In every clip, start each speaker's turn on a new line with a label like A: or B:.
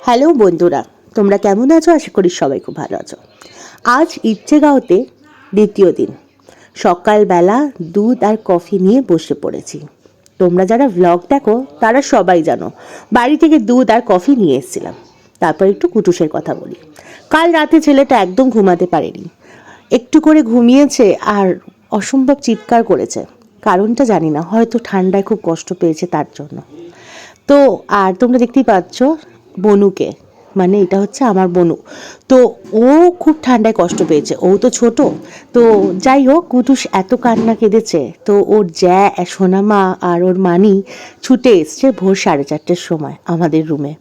A: Hello বন্ধুরা, তোমরা কেমন আছো? আশা করি সবাই খুব ভালো আছো। আজ ইচ্ছেগাঁওতে দ্বিতীয় দিন। সকালবেলা দুধ আর কফি নিয়ে বসে পড়েছি। তোমরা যারা ভ্লগ দেখো তারা সবাই জানো বাড়ি থেকে দুধ আর কফি নিয়ে এসেছিলাম। তারপর একটু কুটুসের কথা বলি। কাল রাতে ছেলেটা একদম ঘুমাতে পারেনি, একটু করে ঘুমিয়েছে আর অসম্ভব চিৎকার করেছে। কারণটা জানি না, হয়তো ঠান্ডায় খুব কষ্ট পেয়েছে তার জন্য। তো আর তোমরা দেখতেই পাচ্ছ বনুকে, মানে এটা হচ্ছে আমার বনু। তো ও খুব ঠান্ডায় কষ্ট পেয়েছে, ও তো ছোট। তো যাই হোক, কুটুস এত কান্না কেঁদেছে, তো ওর সোনামা আর ওর মানি ছুটে এসছে ভোর 4:30টার সময় আমাদের রুমে।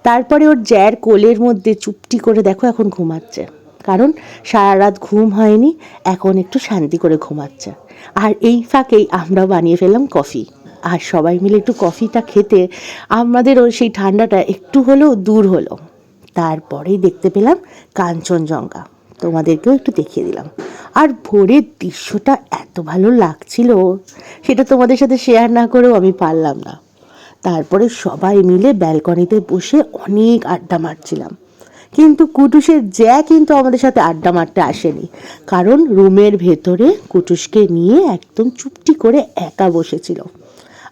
A: তারপরে ওর জ্যার কোলের মধ্যে চুপটি করে দেখো এখন ঘুমাচ্ছে, কারণ সারা রাত ঘুম হয়নি, এখন একটু শান্তি করে ঘুমাচ্ছে। আর এই ফাঁকেই আমরা বানিয়ে ফেললাম কফি, আর সবাই মিলে একটু কফিটা খেতে আমাদেরও সেই ঠান্ডাটা একটু হলেও দূর হলো। তারপরেই দেখতে পেলাম কাঞ্চনজঙ্ঘা, তোমাদেরকেও একটু দেখিয়ে দিলাম। আর ভোরের দৃশ্যটা এত ভালো লাগছিল, সেটা তোমাদের সাথে শেয়ার না করেও আমি পারলাম না। তারপরে সবাই মিলে ব্যালকনিতে বসে অনেক আড্ডা মারছিলাম, কিন্তু কুটুসের কিন্তু আমাদের সাথে আড্ডা মারতে আসেনি, কারণ রুমের ভেতরে কুটুসকে নিয়ে একদম চুপটি করে একা বসেছিল।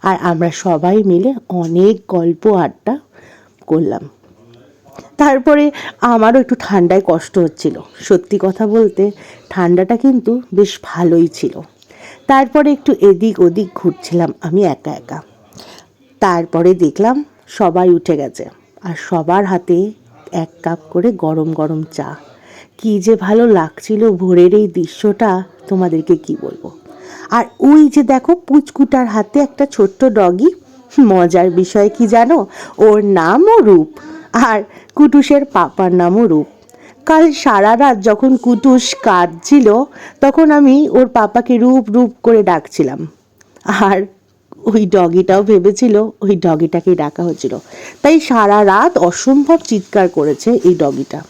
A: আর আমরা সবাই মিলে অনেক গল্প আড্ডা করলাম। তারপরে আমারও একটু ঠান্ডায় কষ্ট হচ্ছিল, সত্যি কথা বলতে ঠান্ডাটা কিন্তু বেশ ভালোই ছিল। তারপরে একটু এদিক ওদিক ঘুরছিলাম আমি একা একা। তারপরে দেখলাম সবাই উঠে গেছে, আর সবার হাতে 1 কাপ করে গরম গরম চা। কি যে ভালো লাগছিল ভোরের এই দৃশ্যটা, তোমাদেরকে কি বলবো। আর ওই যে দেখো পুচকুটার হাতে একটা ছোট্ট ডগি। মজার বিষয় কি জানো, ওর নামও রূপ, আর কুটুসের পাপার নামও রূপ। কাল সারা রাত যখন কুটুস কাঁদছিল, তখন আমি ওর পাপাকে রূপ রূপ করে ডাকছিলাম, আর ওই ডগিটাও ভেবেছিল ওই ডগিটাকেই ডাকা হচ্ছিল। তাই সারা রাত অসম্ভব চিৎকার করেছে এই ডগিটা।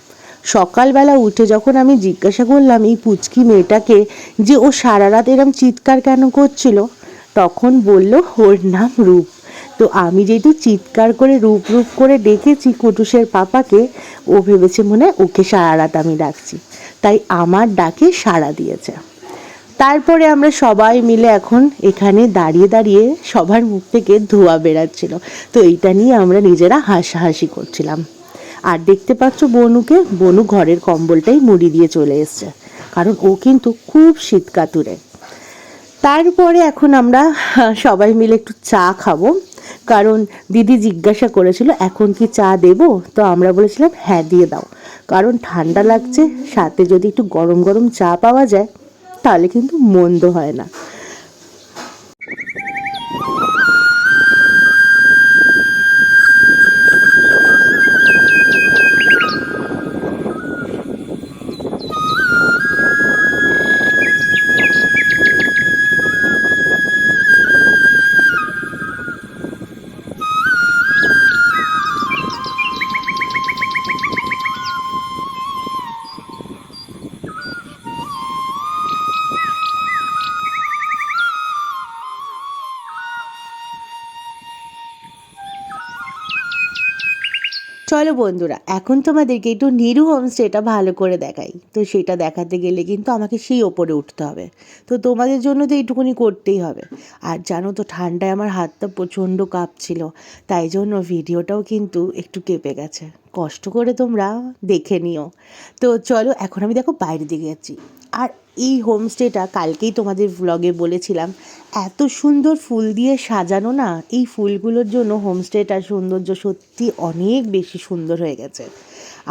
A: সকালবেলা উঠে যখন আমি জিজ্ঞাসা করলাম এই পুচকি মেয়েটাকে যে ও সারা রাত এরম চিৎকার কেন করছিল, তখন বলল ওর নাম রূপ। তো আমি যেহেতু চিৎকার করে রূপ রূপ করে ডেকেছি কুটুসের পাপাকে, ও ভেবেছে মনে হয় ওকে সারা রাত আমি ডাকছি, তাই আমার ডাকে সাড়া দিয়েছে। তারপরে আমরা সবাই মিলে এখন এখানে দাঁড়িয়ে দাঁড়িয়ে সবার মুখ থেকে ধোঁয়া বেরাচ্ছিল, তো এইটা নিয়ে আমরা নিজেরা হাসাহাসি করছিলাম। আর দেখতে পাচ্ছ বনুকে, বনু ঘরের কম্বলটাই মুড়ি দিয়ে চলে এসছে, কারণ ও কিন্তু খুব শীত কাতুরে। তারপরে এখন আমরা সবাই মিলে একটু চা খাবো, কারণ দিদি জিজ্ঞাসা করেছিল এখন কি চা দেবো, তো আমরা বলেছিলাম হ্যাঁ দিয়ে দাও, কারণ ঠান্ডা লাগছে, সাথে যদি একটু গরম গরম চা পাওয়া যায় তাহলে কিন্তু মন্দ হয় না। চলো বন্ধুরা, এখন তোমাদেরকে একটু নিরু হোমস্টেটা ভালো করে দেখাই। তো সেটা দেখাতে গেলে কিন্তু আমাকে সেই ওপরে উঠতে হবে, তো তোমাদের জন্য তো এইটুকুনি করতেই হবে। আর জানো তো ঠান্ডায় আমার হাতটা প্রচণ্ড কাঁপছিল, তাই জন্য ভিডিওটাও কিন্তু একটু কেঁপে গেছে, কষ্ট করে তোমরা দেখে নিও। তো চলো এখন আমি দেখো বাইরে দিকে যাচ্ছি। আর এই হোমস্টেটা কালকেই তোমাদের ব্লগে বলেছিলাম, এত সুন্দর ফুল দিয়ে সাজানো না, এই ফুলগুলোর জন্য হোমস্টেটার সৌন্দর্য সত্যি অনেক বেশি সুন্দর হয়ে গেছে।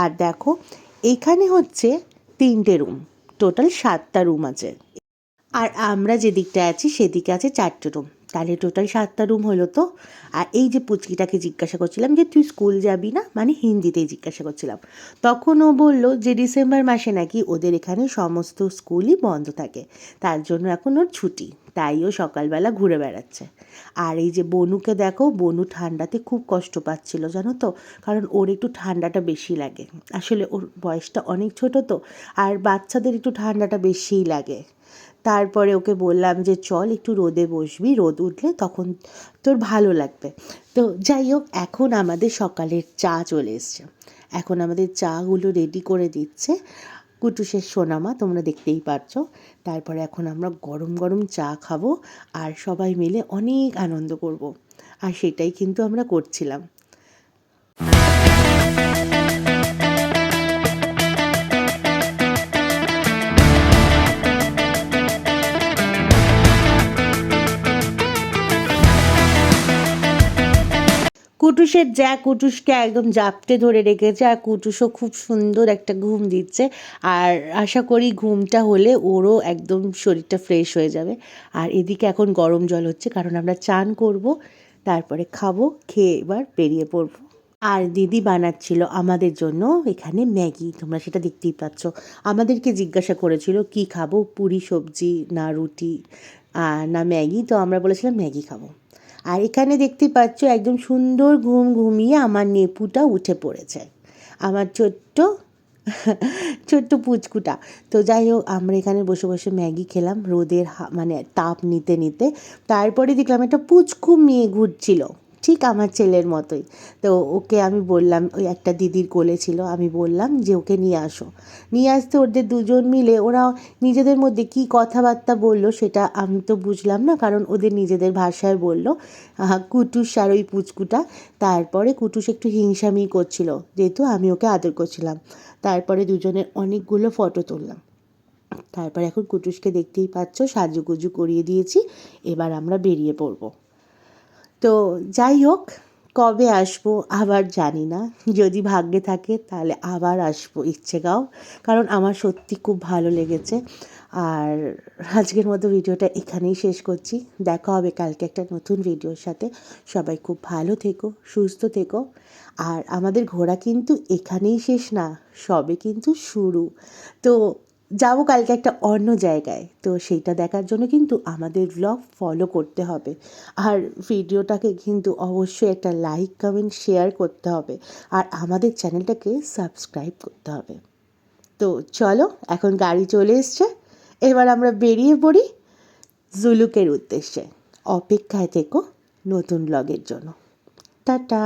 A: আর দেখো এখানে হচ্ছে 3টে রুম, টোটাল 7টা রুম আছে। আর আমরা যে দিকটায় আছি সেদিকে আছে 4টে রুম, তাহলে টোটাল 7টা রুম হলো তো। আর এই যে পুচকিটাকে জিজ্ঞাসা করছিলাম যে তুই স্কুল যাবি না, মানে হিন্দিতেই জিজ্ঞাসা করছিলাম, তখন ও বলল যে ডিসেম্বর মাসে নাকি ওদের এখানে সমস্ত স্কুলই বন্ধ থাকে, তার জন্য এখন ওর ছুটি, তাই ও সকালবেলা ঘুরে বেড়াচ্ছে। আর এই যে বনুকে দেখো, বনু ঠান্ডাতে খুব কষ্ট পাচ্ছিল জানো তো, কারণ ওর একটু ঠান্ডাটা বেশি লাগে, আসলে ওর বয়সটা অনেক ছোট তো, আর বাচ্চাদের একটু ঠান্ডাটা বেশিই লাগে। তারপরে ওকে বললাম যে চল একটু রোদে বসবি, রোদ উঠলে তখন তোর ভালো লাগবে। তো যাই হোক, এখন আমাদের সকালের চা চলে এসছে। এখন আমাদের চাগুলো রেডি করে দিচ্ছে কুটুসের সোনামা, তোমরা দেখতেই পারছো। তারপরে এখন আমরা গরম গরম চা খাবো আর সবাই মিলে অনেক আনন্দ করব। আর সেটাই কিন্তু আমরা করছিলাম। কুটুসের কুটুসকে একদম জাপটে ধরে রেখেছে, আর কুটুসও খুব সুন্দর একটা ঘুম দিচ্ছে। আর আশা করি ঘুমটা হলে ওরও একদম শরীরটা ফ্রেশ হয়ে যাবে। আর এদিকে এখন গরম জল হচ্ছে, কারণ আমরা চান করব, তারপরে খাবো, খেয়ে এবার বেরিয়ে পড়বো। আর দিদি বানাচ্ছিল আমাদের জন্য এখানে ম্যাগি, তোমরা সেটা দেখতেই পাচ্ছ। আমাদেরকে জিজ্ঞাসা করেছিল কি খাবো, পুরি সবজি না রুটি না ম্যাগি, তো আমরা বলেছিলাম ম্যাগি খাবো। আর এখানে দেখতে পাচ্ছ একদম সুন্দর ঘুম ঘুমিয়ে আমার নেপুটা উঠে পড়েছে, আমার ছোট্ট ছোট্ট পুচকুটা। তো যাই হোক, আমরা এখানে বসে বসে ম্যাগি খেলাম রোদের মানে তাপ নিতে নিতে। তারপরে দেখলাম একটা পুচকু মেয়ে ঘুরছিল, ঠিক আমার ছেলের মতোই। তো ওকে আমি বললাম, ওই একটা দিদির কোলে ছিল, আমি বললাম যে ওকে নিয়ে আসো। নিয়ে আসতে ওদের দুজন মিলে ওরা নিজেদের মধ্যে কী কথাবার্তা বললো সেটা আমি তো বুঝলাম না, কারণ ওদের নিজেদের ভাষায় বললো কুটুস আর ওই পুচকুটা। তারপরে কুটুস একটু হিংসামি করছিল, যেহেতু আমি ওকে আদর করছিলাম। তারপরে দুজনের অনেকগুলো ফটো তুললাম। তারপর এখন কুটুসকে দেখতেই পাচ্ছ সাজুগুজু করিয়ে দিয়েছি, এবার আমরা বেরিয়ে পড়বো। তো যাই হোক, কবে আসবো আবার জানি না, যদি ভাগ্যে থাকে তাহলে আবার আসবো ইচ্ছেগাঁও, কারণ আমার সত্যি খুব ভালো লেগেছে। আর আজকের মতো ভিডিওটা এখানেই শেষ করছি, দেখা হবে কালকে একটা নতুন ভিডিওর সাথে। সবাই খুব ভালো থেকো, সুস্থ থেকো। আর আমাদের ঘোরা কিন্তু এখানেই শেষ না, সবে কিন্তু শুরু। তো যাবো কালকে একটা অন্য জায়গায়, তো সেইটা দেখার জন্য কিন্তু আমাদের ব্লগ ফলো করতে হবে। আর ভিডিওটাকে কিন্তু অবশ্যই একটা লাইক কমেন্ট শেয়ার করতে হবে, আর আমাদের চ্যানেলটাকে সাবস্ক্রাইব করতে হবে। তো চলো, এখন গাড়ি চলে এসছে, এবার আমরা বেরিয়ে পড়ি জুলুকের উদ্দেশ্যে। অপেক্ষায় থেকো নতুন ব্লগের জন্য। টাটা।